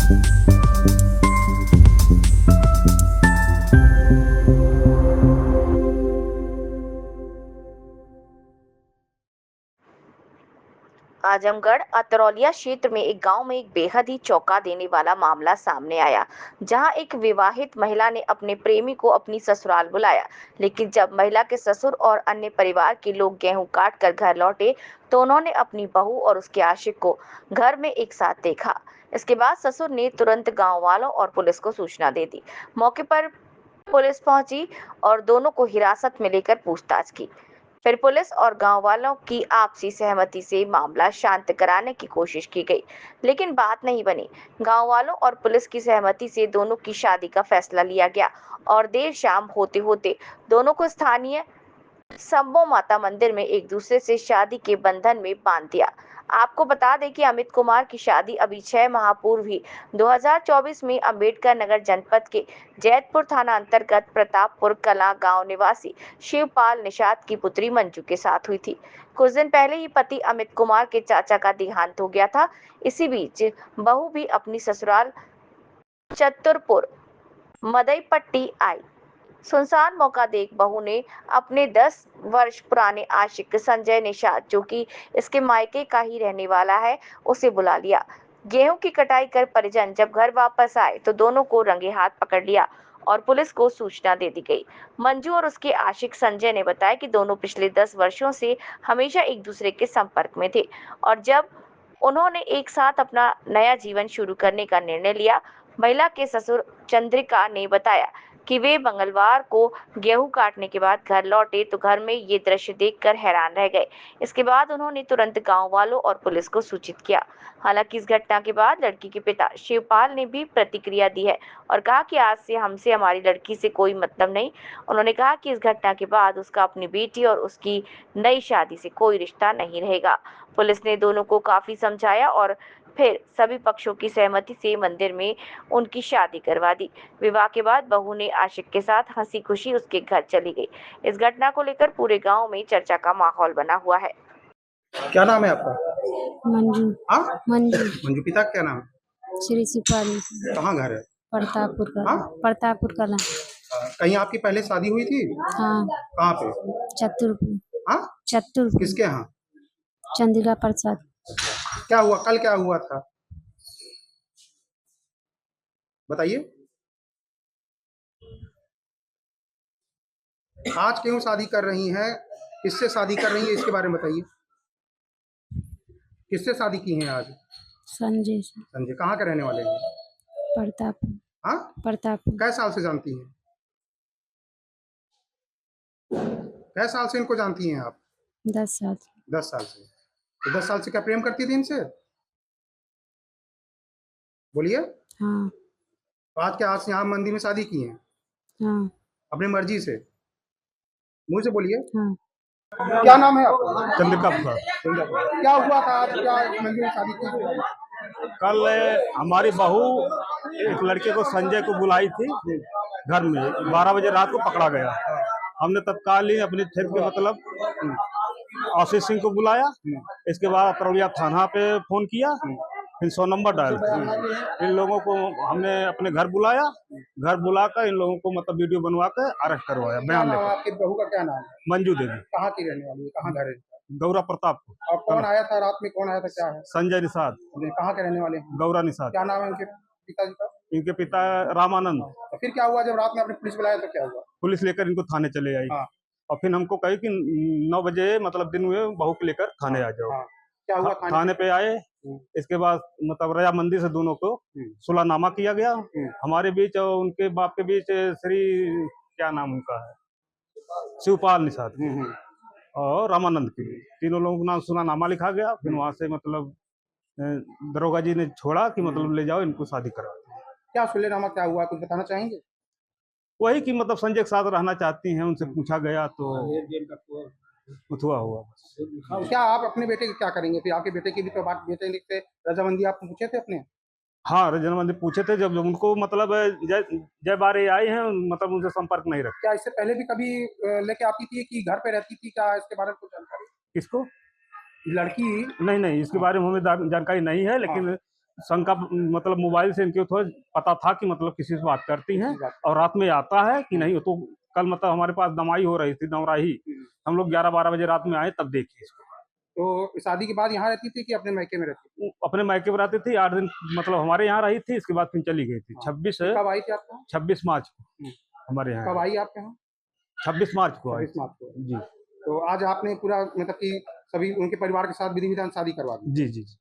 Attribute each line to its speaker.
Speaker 1: आजमगढ़ अतरौलिया क्षेत्र में एक गांव में एक बेहद ही चौंका देने वाला मामला सामने आया, जहां एक विवाहित महिला ने अपने प्रेमी को अपनी ससुराल बुलाया। लेकिन जब महिला के ससुर और अन्य परिवार के लोग गेहूं काट कर घर लौटे, तो उन्होंने अपनी बहू और उसके आशिक को घर में एक साथ देखा। इसके बाद ससुर ने तुरंत गाँव वालों और पुलिस को सूचना दे दी। मौके पर पुलिस पहुंची और दोनों को हिरासत में लेकर पूछताछ की। फिर पुलिस और गांव वालों की आपसी सहमति से मामला शांत कराने की कोशिश की गई, लेकिन बात नहीं बनी। गांव वालों और पुलिस की सहमति से दोनों की शादी का फैसला लिया गया और देर शाम होते होते दोनों को स्थानीय शंभो माता मंदिर में एक दूसरे से शादी के बंधन में बांध दिया। आपको बता दें कि अमित कुमार की शादी अभी 6 माह पूर्व ही 2024 में अंबेडकर नगर जनपद के जैतपुर थाना अंतर्गत प्रतापपुर कला गांव निवासी शिवपाल निषाद की पुत्री मंजू के साथ हुई थी। कुछ दिन पहले ही पति अमित कुमार के चाचा का देहांत हो गया था। इसी बीच बहू भी अपनी ससुराल चतुरपुर मदईपट्टी आई। सुनसान मौका देख बहू ने अपने 10 वर्ष पुराने आशिक संजय निषाद, जो कि इसके मायके का ही रहने वाला है, उसे बुला लिया। गेहूं की कटाई कर परिजन जब घर वापस आए तो दोनों को रंगे हाथ पकड़ लिया और पुलिस को सूचना दे दी गई। मंजू और उसके आशिक संजय ने बताया कि दोनों पिछले 10 वर्षों से हमेशा एक दूसरे के संपर्क में थे और जब उन्होंने एक साथ अपना नया जीवन शुरू करने का निर्णय लिया। महिला के ससुर चंद्रिका ने बताया कि वे मंगलवार को गेहूं काटने के बाद घर लौटे तो घर में ये दृश्य देखकर हैरान रह गए। इसके बाद उन्होंने तुरंत गांव वालों और पुलिस को सूचित किया। हालांकि इस घटना के बाद लड़की के पिता शिवपाल ने भी प्रतिक्रिया दी है और कहा कि आज से हमसे हमारी लड़की से कोई मतलब नहीं। उन्होंने कहा कि इस घटना के बाद उसका अपनी बेटी और उसकी नई शादी से कोई रिश्ता नहीं रहेगा। पुलिस ने दोनों को काफी समझाया और फिर सभी पक्षों की सहमति से मंदिर में उनकी शादी करवा दी। विवाह के बाद बहू ने आशिक के साथ हंसी खुशी उसके घर चली गई। इस घटना को लेकर पूरे गांव में चर्चा का माहौल बना हुआ है।
Speaker 2: क्या नाम है आपका?
Speaker 3: मंजू।
Speaker 2: हाँ?
Speaker 3: मंजू।
Speaker 2: मंजू, पिता का क्या नाम है?
Speaker 3: श्री शिवपाली।
Speaker 2: कहाँ घर है?
Speaker 3: प्रतापपुर कला।
Speaker 2: हाँ?
Speaker 3: प्रतापपुर कला।
Speaker 2: कहीं आपकी पहले शादी हुई थी?
Speaker 3: हाँ।
Speaker 2: कहाँ पे?
Speaker 3: चतुरपुर।
Speaker 2: हाँ?
Speaker 3: चतुरपुर।
Speaker 2: किसके यहाँ?
Speaker 3: चंद्रिका प्रसाद।
Speaker 2: क्या हुआ, कल क्या हुआ था बताइए। आज क्यों शादी कर रही हैं? किससे शादी कर रही है, इसके बारे में बताइए। किससे शादी की है आज?
Speaker 3: संजय से।
Speaker 2: संजय कहाँ के रहने वाले हैं?
Speaker 3: प्रतापपुर।
Speaker 2: हाँ?
Speaker 3: प्रतापपुर।
Speaker 2: कै साल से जानती हैं? कै साल से इनको जानती हैं आप?
Speaker 3: 10 साल।
Speaker 2: 10 साल से। तो 10 साल से क्या प्रेम करती थी इनसे? बोलिए।
Speaker 3: हाँ।
Speaker 2: तो आज क्या, आज यहाँ मंदिर में शादी की है?
Speaker 3: हाँ।
Speaker 2: अपनी मर्जी से? मुंह से बोलिए।
Speaker 3: हाँ।
Speaker 2: क्या नाम है आपका?
Speaker 4: चंद्रिका प्रसाद।
Speaker 2: क्या हुआ था आज, क्या मंदिर में शादी की?
Speaker 4: कल हमारी बहू एक लड़के को, संजय को बुलाई थी घर में। 12 बजे रात को पकड़ा गया। हमने तत्काल ही अपनी थे के मतलब आशीष सिंह को बुलाया। इसके बाद अतरौलिया थाना पे फोन किया, फिर 100 नंबर डायल किया। इन लोगों को हमने अपने घर बुलाया। घर बुलाकर इन लोगों को मतलब वीडियो बनवा कर अरेस्ट करवाया। बयान लेकर।
Speaker 2: आपकी बहू का क्या नाम है?
Speaker 4: मंजू देवी।
Speaker 2: कहाँ की रहने वाली है, कहाँ घर है?
Speaker 4: गौरा प्रतापपुर।
Speaker 2: और कौन आया था रात में, कौन आया था, क्या है?
Speaker 4: संजय निषाद।
Speaker 2: कहाँ के रहने वाले हैं?
Speaker 4: गौरा निषाद।
Speaker 2: क्या नाम है उनके पिताजी का?
Speaker 4: इनके पिता रामानंद।
Speaker 2: तो फिर क्या हुआ जब रात में आपने पुलिस बुलाया तो क्या हुआ?
Speaker 4: पुलिस लेकर इनको थाने चले आई।
Speaker 2: हाँ।
Speaker 4: और फिर हमको कही कि 9 बजे मतलब दिन में बहू को लेकर थाने आ जाओ।
Speaker 2: हाँ। क्या हुआ
Speaker 4: थाने पे आए। इसके बाद मतलब रजा मंदिर से दोनों को सुलहनामा किया गया। हमारे बीच और उनके बाप के बीच श्री क्या नाम उनका है, शिवपाल निषाद और रामानंद के बीच तीनों लोगों का नाम सुलहनामा लिखा गया। फिर वहां से मतलब दरोगा जी ने छोड़ा कि मतलब ले जाओ इनको शादी करा।
Speaker 2: क्या सुलहनामा क्या हुआ, कुछ बताना चाहेंगे?
Speaker 4: वही कि मतलब संजय के साथ रहना चाहती हैं, उनसे पूछा गया तो उथुआ हुआ बस।
Speaker 2: क्या आप अपने बेटे की क्या करेंगे? फिर आपके बेटे की भी तो बात, बेटे लिखते रजामंदी आप पूछे थे अपने?
Speaker 4: हाँ, रजामंदी पूछे थे जब उनको मतलब जय बारे आए हैं, मतलब उनसे संपर्क नहीं रखा।
Speaker 2: क्या इससे पहले भी कभी लेके आती थी कि घर पे रहती थी, क्या इसके बारे में कुछ जानकारी?
Speaker 4: किसको?
Speaker 2: लड़की?
Speaker 4: नहीं, इसके बारे में हमें जानकारी नहीं है, लेकिन शंका मतलब मोबाइल से इनके थोड़ा पता था कि मतलब किसी से बात करती है और रात में आता है कि नहीं। तो कल मतलब हमारे पास दमाई हो रही थी, दमराही। हम लोग 11-12 बजे रात में आए तब देखे इसको।
Speaker 2: तो शादी के बाद यहाँ रहती थी कि अपने मायके में रहती थी?
Speaker 4: अपने मायके में रहती थी 8 दिन, मतलब हमारे यहाँ रही थी, इसके बाद फिर चली गई थी।
Speaker 2: कब आई थी आपके यहाँ?
Speaker 4: 26 मार्च को हमारे यहाँ।
Speaker 2: कब आई आपके यहाँ?
Speaker 4: 26 मार्च को आई
Speaker 2: 26 मार्च को।
Speaker 4: जी।
Speaker 2: तो आज आपने पूरा मतलब कि सभी उनके परिवार के साथ विधि विधान शादी करवा दी?
Speaker 4: जी जी जी।